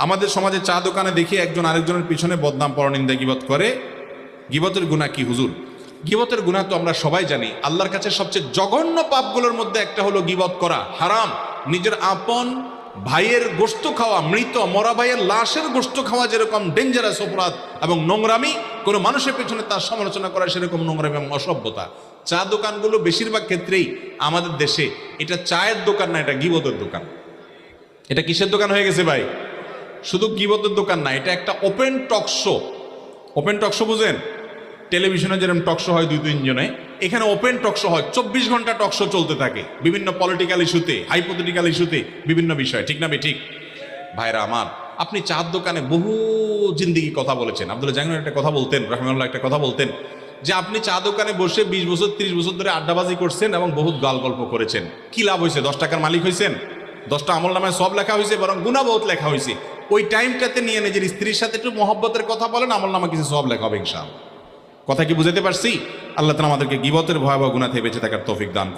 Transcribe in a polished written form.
আমাদের সমাজে চা দোকানে দেখি একজন আরেকজনের পিছনে বদনাম পরনিন্দা গীবত করে। গীবতের গুনাহ কি হুজুর? গীবতের গুনাহ তো আমরা সবাই জানি, আল্লাহর কাছে সবচেয়ে জঘন্য পাপগুলোর মধ্যে একটা হলো গীবত করা, হারাম। নিজের আপন ভাইয়ের গোশত খাওয়া, মৃত মরা ভাইয়ের লাশের গোশত খাওয়া যেরকম ডেঞ্জারাস অপরাধ এবং নোংরামি, কোনো মানুষের পেছনে তার সমালোচনা করা সেরকম নোংরামি এবং অসভ্যতা। চা দোকানগুলো বেশিরভাগ ক্ষেত্রেই আমাদের দেশে এটা চায়ের দোকান না, এটা গীবতের দোকান। এটা কিসের দোকান হয়ে গেছে ভাই? শুধু গীবতের দোকান না, এটা একটা open talk show. Open talk show বুঝেন? টেলিভিশনে যেরকম টক শো হয় 2-3 জনে, এখানে ওপেন টক শো হয়, 24 ঘন্টা টক শো চলতে থাকে বিভিন্ন পলিটিক্যাল ইস্যুতে, হাইপোথেটিক্যাল ইস্যুতে, বিভিন্ন বিষয়। ঠিক না বে ঠিক? ভাইরা আমার, আপনি চার দোকানে বহু জিন্দিগি কথা বলেছেন। আব্দুল্লাহ জাহাঙ্গীর একটা কথা বলতেন, রাহিমাহুল্লাহ একটা কথা বলতেন, যে আপনি চা দোকানে বসে 20 বছর 30 বছর ধরে আড্ডাবাজি করছেন এবং বহুত গাল গল্প করেছেন। কি লাভ হয়েছে? 10 টাকার মালিক হয়েছেন? 10টা আমল নামায় সব লেখা হয়েছে, বরং গুনাহ বহুত লেখা হয়েছে। ওই টাইমটাতে নিয়ে নিজের স্ত্রীর সাথে একটু মহব্বতের কথা বলেন, আমল নামা কিছু সব লেখা হবে ইনশাআল্লাহ। কথা কি বুঝাতে পারছি? আল্লাহ তাআলা আমাদেরকে গীবতের ভয়াবহ গুনাহ থেকে বেঁচে থাকার তৌফিক দান করুন।